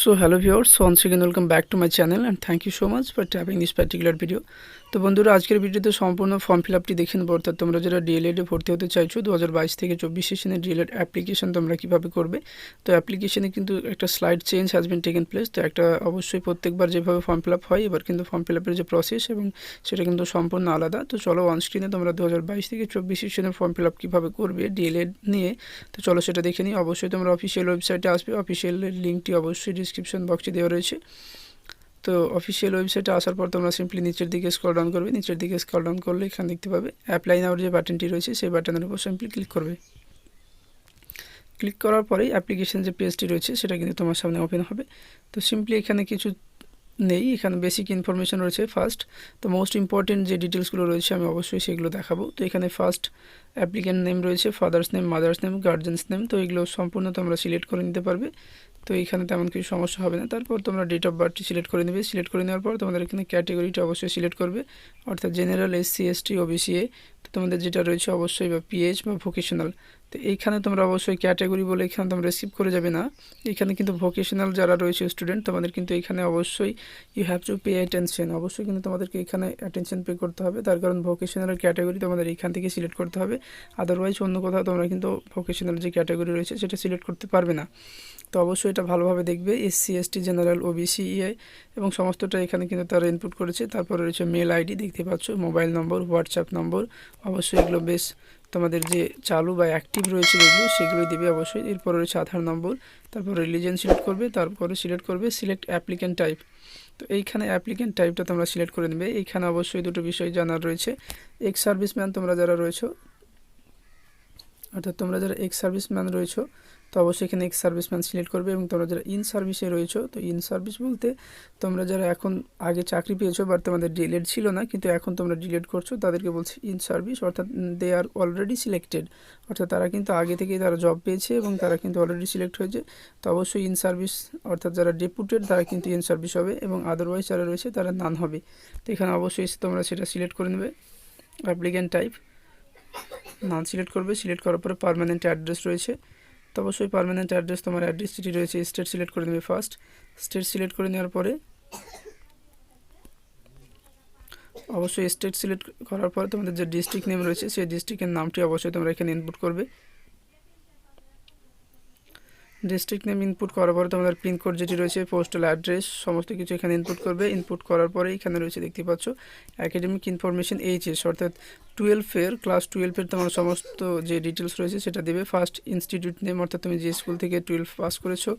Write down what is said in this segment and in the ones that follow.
So hello viewers, once again welcome back to my channel and thank you so much for tapping this particular video. তো বন্ধুরা আজকের ভিডিওতে সম্পূর্ণ form fill আপটি দেখে নেব। অর্থাৎ তোমরা যারা D.EI.Ed এ ভর্তি হতে চাইছো 2022 থেকে 24 সেশনে D.EI.Ed অ্যাপ্লিকেশন তোমরা কিভাবে করবে। তো অ্যাপ্লিকেশনে কিন্তু একটা slide change has been taken place. তো একটা অবশ্যই প্রত্যেকবার যেভাবে ফর্ম ফিল আপ হয় এবার কিন্তু ফর্ম ফিল আপের যে প্রসেস এবং সেটা কিন্তু সম্পূর্ণ আলাদা। তো চলো অন স্ক্রিনে তোমরা 2022 থেকে 24 সেশনের ফর্ম ফিল আপ কীভাবে করবে D.EI.Ed নিয়ে, তো চলো সেটা দেখে নিই। অবশ্যই তোমরা অফিসিয়াল ওয়েবসাইটে আসবে, অফিসিয়াল লিঙ্কটি অবশ্যই ডিসক্রিপশন বক্সে দেওয়া রয়েছে। তো অফিসিয়াল ওয়েবসাইটে আসার পর তোমরা সিম্পলি নিচের দিকে স্ক্রল ডাউন করবে। নিচের দিকে স্ক্রল ডাউন করলে এখানে দেখতে পাবে অ্যাপ্লাই নাওর যে বাটনটি রয়েছে সেই বাটনের উপর সিম্পলি ক্লিক করবে। ক্লিক করার পরেই অ্যাপ্লিকেশন যে পেজটি রয়েছে সেটা কিন্তু তোমার সামনে ওপেন হবে। তো সিম্পলি এখানে কিছু নেই, এখানে বেসিক ইনফরমেশন রয়েছে। ফার্স্ট তো মোস্ট ইম্পর্টেন্ট যে ডিটেলসগুলো রয়েছে আমি অবশ্যই সেগুলো দেখাবো। তো এখানে ফার্স্ট অ্যাপ্লিক্যান্ট নেম রয়েছে, father's name, mother's name, guardian's name. তো এগুলো সম্পূর্ণ তোমরা সিলেক্ট করে নিতে পারবে। তো এখানে তেমন কিছু সমস্যা হবে না। তারপর তোমরা ডেট অফ বার্থটি সিলেক্ট করে নেবে। সিলেক্ট করে নেওয়ার পর তোমাদের এখানে ক্যাটেগরিটা অবশ্যই সিলেক্ট করবে, অর্থাৎ জেনারেল, SC, ST, OBC, তো তোমাদের যেটা রয়েছে অবশ্যই বা PH বা ভোকেশনাল। তো এইখানে তোমরা অবশ্যই ক্যাটেগরি বলে এখানে তোমরা রিসিভ করে যাবে না। এখানে কিন্তু ভোকেশনাল যারা রয়েছে স্টুডেন্ট তোমাদের কিন্তু এখানে অবশ্যই you have to pay attention, অবশ্যই কিন্তু তোমাদেরকে এখানে অ্যাটেনশন পে করতে হবে। তার কারণ ভোকেশনালের ক্যাটেগরি তোমাদের এখান থেকে সিলেক্ট করতে হবে, আদারওয়াইজ অন্য কোথাও তোমরা কিন্তু ভোকেশনাল যে ক্যাটেগরি রয়েছে সেটা সিলেক্ট করতে পারবে না। তো অবশ্যই এটা ভালোভাবে দেখবে। SC, ST, general, OBC, EI এবং সমস্তটা এখানে কিন্তু তারা ইনপুট করেছে। তারপরে রয়েছে মেল আইডি দেখতে পাচ্ছ, মোবাইল নম্বর, হোয়াটসঅ্যাপ নম্বর, অবশ্যই এগুলো বেশ তোমাদের যে চালু বা অ্যাক্টিভ রয়েছে যেগুলো সেগুলোই দেবে অবশ্যই। এরপরে রয়েছে আধার নম্বর, তারপর রিলিজিয়ন সিলেক্ট করবে, তারপরে সিলেক্ট করবে সিলেক্ট অ্যাপ্লিক্যান্ট টাইপ। তো এইখানে অ্যাপ্লিক্যান্ট টাইপটা তোমরা সিলেক্ট করে নেবে। এইখানে অবশ্যই দুটো বিষয় জানার রয়েছে। এক্স সার্ভিসম্যান তোমরা যারা রয়েছো, অর্থাৎ তোমরা যারা এক্স সার্ভিসম্যান রয়েছো তো অবশ্যই এখানে এক্স সার্ভিসম্যান সিলেক্ট করবে। এবং তোমরা যারা ইন সার্ভিসে রয়েছো, তো ইন সার্ভিস বলতে তোমরা যারা এখন আগে চাকরি পেয়েছো বাট তোমাদের D.EI.Ed ছিল না কিন্তু এখন তোমরা D.EI.Ed করছো, তাদেরকে বলছে ইন সার্ভিস, অর্থাৎ দে আর অলরেডি সিলেক্টেড, অর্থাৎ তারা কিন্তু আগে থেকেই তারা জব পেয়েছে এবং তারা কিন্তু অলরেডি সিলেক্ট হয়েছে। তো অবশ্যই ইন সার্ভিস, অর্থাৎ যারা ডেপুটেড তারা কিন্তু ইন সার্ভিস হবে এবং আদারওয়াইজ যারা রয়েছে তারা নান হবে। তো এখানে অবশ্যই তোমরা সেটা সিলেক্ট করে নেবে। অ্যাপ্লিক্যান্ট টাইপ নান সিলেক্ট করবে। সিলেক্ট করার পরে পার্মানেন্ট অ্যাড্রেস রয়েছে, তো অবশ্যই পার্মানেন্ট অ্যাড্রেস তোমার অ্যাড্রেস সিটি রয়েছে। স্টেট সিলেক্ট করে নেবে। ফার্স্ট স্টেট সিলেক্ট করে নেওয়ার পরে অবশ্যই স্টেট সিলেক্ট করার পরে তোমাদের যে ডিস্ট্রিক্ট নেম রয়েছে সেই ডিস্ট্রিক্টের নামটি অবশ্যই তোমরা এখানে ইনপুট করবে। ডিস্ট্রিক্ট নেম ইনপুট করার পরে তোমাদের পিনকোড যেটি রয়েছে, পোস্টাল অ্যাড্রেস, সমস্ত কিছু এখানে ইনপুট করবে। ইনপুট করার পরে এখানে রয়েছে দেখতে পাচ্ছ অ্যাকাডেমিক ইনফরমেশন HS, অর্থাৎ 12-এর ক্লাস 12-এর তোমার সমস্ত যে ডিটেলস রয়েছে সেটা দেবে। ফার্স্ট ইনস্টিটিউট নেম, অর্থাৎ তুমি যে স্কুল থেকে 12 পাস করেছো।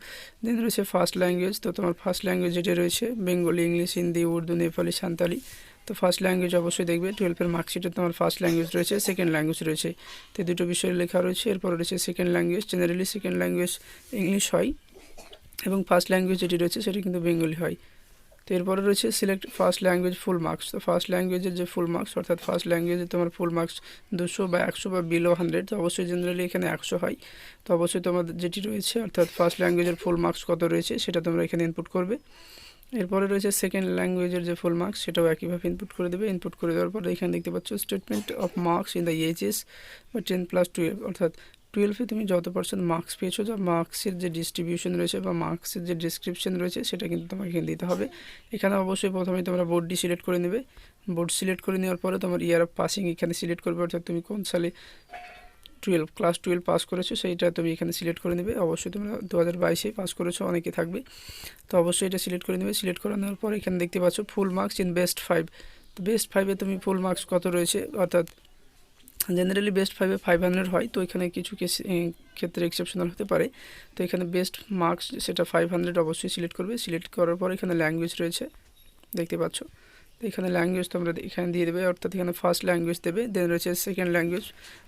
দেন রয়েছে ফার্স্ট ল্যাঙ্গুয়েজ, তো তোমার ফার্স্ট ল্যাঙ্গুয়েজ যেটা রয়েছে বেঙ্গলি, ইংলিশ, হিন্দি, উর্দু, নেপালি, সাঁওতালি। তো ফার্স্ট ল্যাঙ্গুয়েজ অবশ্যই দেখবে। 12-এর মার্কশিটে তোমার ফার্স্ট ল্যাঙ্গুয়েজ রয়েছে, সেকেন্ড ল্যাঙ্গুয়েজ রয়েছে, তো দুটো বিষয় লেখা রয়েছে। এরপর রয়েছে second language, generally second language English হয় এবং ফার্স্ট ল্যাঙ্গুয়েজ যেটি রয়েছে সেটা কিন্তু বেঙ্গলি হয়। তো এরপরে রয়েছে select first language full marks. তো ফার্স্ট ল্যাঙ্গুয়েজের যে ফুল মার্কস, অর্থাৎ ফার্স্ট ল্যাঙ্গুয়েজে তোমার ফুল মার্কস 200 বা 100 বা বিলো 100, তো অবশ্যই জেনারেলি এখানে 100 হয়। তো অবশ্যই তোমাদের যেটি রয়েছে অর্থাৎ ফার্স্ট ল্যাঙ্গুয়েজের ফুল মার্কস কত রয়েছে সেটা তোমরা এখানে ইনপুট করবে। এরপরে রয়েছে সেকেন্ড ল্যাঙ্গুয়েজের যে ফুল মার্কস সেটাও একইভাবে ইনপুট করে দেবে। ইনপুট করে দেওয়ার পরে এখানে দেখতে পাচ্ছ statement of marks in the HS বা 10+12, অর্থাৎ 12-এ তুমি যত % মার্কস পেয়েছো, যা মার্কসের যে ডিস্ট্রিবিউশন রয়েছে বা মার্কসের যে ডিসক্রিপশন রয়েছে সেটা কিন্তু তোমাকে এখানে দিতে হবে। এখানে অবশ্যই প্রথমেই তোমরা বোর্ডটি সিলেক্ট করে নেবে। বোর্ড সিলেক্ট করে নেওয়ার পরে তোমার ইয়ার অফ পাসিং এখানে সিলেক্ট করবে, অর্থাৎ তুমি কোন সালে ক্লাস 12 পাস করেছো সেইটা তুমি এখানে সিলেক্ট করে নেবে। অবশ্যই তোমরা 2022-এ পাস করেছো, অনেকে থাকবে, তো অবশ্যই এটা সিলেক্ট করে নেবে। সিলেক্ট করে নেওয়ার পর এখানে দেখতে পাচ্ছ ফুল মার্কস ইন বেস্ট 5, তো বেস্ট 5-এ তুমি ফুল মার্কস কত রয়েছে, অর্থাৎ জেনারেলি বেস্ট 5-এ 500 হয়, তো এখানে কিছু ক্ষেত্রে এক্সেপশনাল হতে পারে। তো এখানে বেস্ট মার্কস সেটা 500 অবশ্যই সিলেক্ট করবে। সিলেক্ট করার পর এখানে ল্যাঙ্গুয়েজ রয়েছে দেখতে পাচ্ছ, তো এখানে ল্যাঙ্গুয়েজ তোমরা এখানে দিয়ে দেবে, অর্থাৎ এখানে ফার্স্ট ল্যাঙ্গুয়েজ দেবে। দেন রয়েছে সেকেন্ড ল্যাঙ্গুয়েজ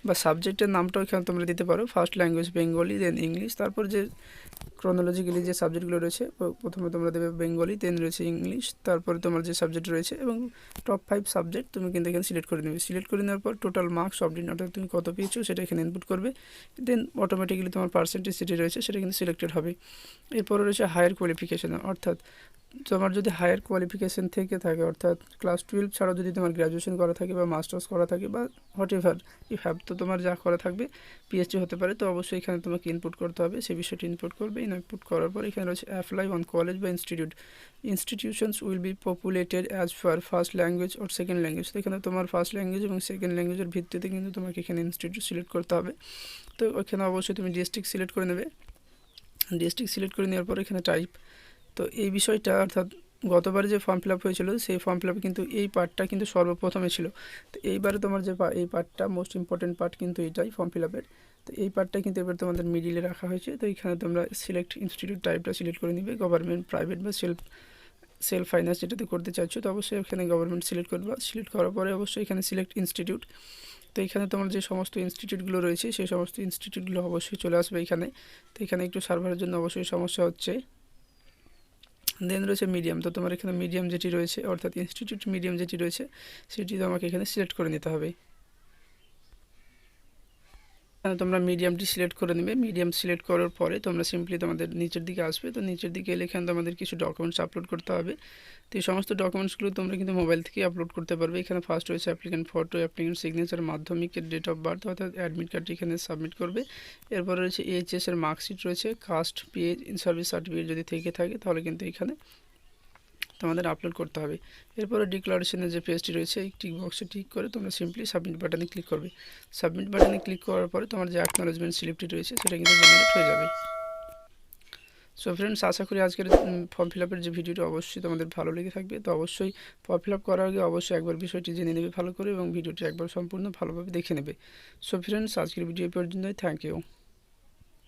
বা সাবজেক্টের নামটাও এখানে তোমরা দিতে পারো। ফার্স্ট ল্যাঙ্গুয়েজ বেঙ্গলি, দেন ইংলিশ, তারপর যে ক্রোনোলজিক্যালি যে সাবজেক্টগুলো রয়েছে প্রথমে তোমরা দেবে বেঙ্গলি, দেন রয়েছে ইংলিশ, তারপরে তোমার যে সাবজেক্ট রয়েছে এবং টপ 5 সাবজেক্ট তুমি কিন্তু এখানে সিলেক্ট করে নেবে। সিলেক্ট করে নেওয়ার পর টোটাল মার্কস অফ দিন, অর্থাৎ তুমি কত পেয়েছো সেটা এখানে ইনপুট করবে। দেন অটোমেটিক্যালি তোমার পার্সেন্টেজ যেটি রয়েছে সেটা কিন্তু সিলেক্টেড হবে। এরপরে রয়েছে হায়ার কোয়ালিফিকেশন, অর্থাৎ তোমার যদি হায়ার কোয়ালিফিকেশান থেকে থাকে, অর্থাৎ ক্লাস 12 ছাড়াও যদি তোমার গ্র্যাজুয়েশন করা থাকে বা মাস্টার্স করা থাকে বা হোয়াট এভার ইউ হ্যাভ, তো তোমার যা করা থাকবে, পিএইচডি হতে পারে, তো অবশ্যই এখানে তোমাকে ইনপুট করতে হবে, সেই বিষয়টি ইনপুট করবে। ইনপুট করার পর এখানে রয়েছে অ্যাপ্লাই অন কলেজ বা institute, institutions will be populated as far first language or second language. তো এখানে তোমার ফার্স্ট ল্যাঙ্গুয়েজ এবং সেকেন্ড ল্যাঙ্গুয়েজের ভিত্তিতে কিন্তু তোমাকে এখানে ইনস্টিটিউট সিলেক্ট করতে হবে। তো ওখানে অবশ্যই তুমি ডিস্ট্রিক্ট সিলেক্ট করে নেবে। ডিস্ট্রিক্ট সিলেক্ট করে নেওয়ার পর এখানে টাইপ, তো এই বিষয়টা অর্থাৎ গতবারে যে ফর্ম ফিল আপ হয়েছিল সেই ফর্ম ফিল আপে কিন্তু এই পার্টটা কিন্তু সর্বপ্রথমে ছিল। তো এইবারে তোমার যে এই পার্টটা মোস্ট ইম্পর্টেন্ট পার্ট কিন্তু এইটাই ফর্ম ফিল আপের। তো এই পার্টটা কিন্তু এবার তোমাদের মিডিলে রাখা হয়েছে। তো এখানে তোমরা সিলেক্ট ইনস্টিটিউট টাইপটা সিলেক্ট করে নিবে, গভর্নমেন্ট, প্রাইভেট বা সেলফ ফাইন্যান্স যেটাতে করতে চাইছো, তো অবশ্যই এখানে গভর্নমেন্ট সিলেক্ট করবা। সিলেক্ট করার পরে অবশ্যই এখানে সিলেক্ট ইনস্টিটিউট। তো এখানে তোমার যে সমস্ত ইনস্টিটিউটগুলো রয়েছে সেই সমস্ত ইনস্টিটিউটগুলো অবশ্যই চলে আসবে এখানে। তো এখানে একটু সার্ভারের জন্য অবশ্যই সমস্যা হচ্ছে। দেন রয়েছে মিডিয়াম, তো তোমার এখানে মিডিয়াম যেটি রয়েছে অর্থাৎ ইনস্টিটিউট মিডিয়াম যেটি রয়েছে সেটি তোমাকে এখানে সিলেক্ট করে নিতে হবে। তোমরা মিডিয়ামটি সিলেক্ট করে নেবে। মিডিয়াম সিলেক্ট করার পরে তোমরা সিম্পলি তোমাদের নিচের দিকে আসবে। তো নিচের দিকে এলে এখানে তোমাদের কিছু ডকুমেন্টস আপলোড করতে হবে। তো এই সমস্ত ডকুমেন্টসগুলো তোমরা কিন্তু মোবাইল থেকে আপলোড করতে পারবে। এখানে ফার্স্ট রয়েছে অ্যাপ্লিকেন্ট ফটো, অ্যাপ্লিকেন্ট সিগনেচার, মাধ্যমিকের ডেট অফ বার্থ অর্থাৎ অ্যাডমিট কার্ডটি এখানে সাবমিট করবে। এরপরে রয়েছে এইচএস এর মার্কশিট রয়েছে, caste, PH, in service certificate যদি থেকে থাকে তাহলে কিন্তু এখানে তোমাদের আপলোড করতে হবে। এরপরে ডিক্লারেশনের যে পেজটি রয়েছে এই টিক বক্সে টিক করে তোমরা সিম্পলি সাবমিট বাটনে ক্লিক করবে। সাবমিট বাটনে ক্লিক করার পরে তোমার যে অ্যাকনোলেজমেন্ট স্লিপটি রয়েছে সেটা কিন্তু জেনারেট হয়ে যাবে। সো ফ্রেন্ডস, আশা করি আজকের ফর্ম ফিল আপের যে ভিডিওটি অবশ্যই তোমাদের ভালো লেগে থাকবে। তো অবশ্যই ফর্ম ফিল আপ করার আগে অবশ্যই একবার বিষয়টি জেনে নেবে ভালো করে এবং ভিডিওটি একবার সম্পূর্ণ ভালোভাবে দেখে নেবে। সো ফ্রেন্ডস, আজকের ভিডিও পর্যন্তই। Thank you.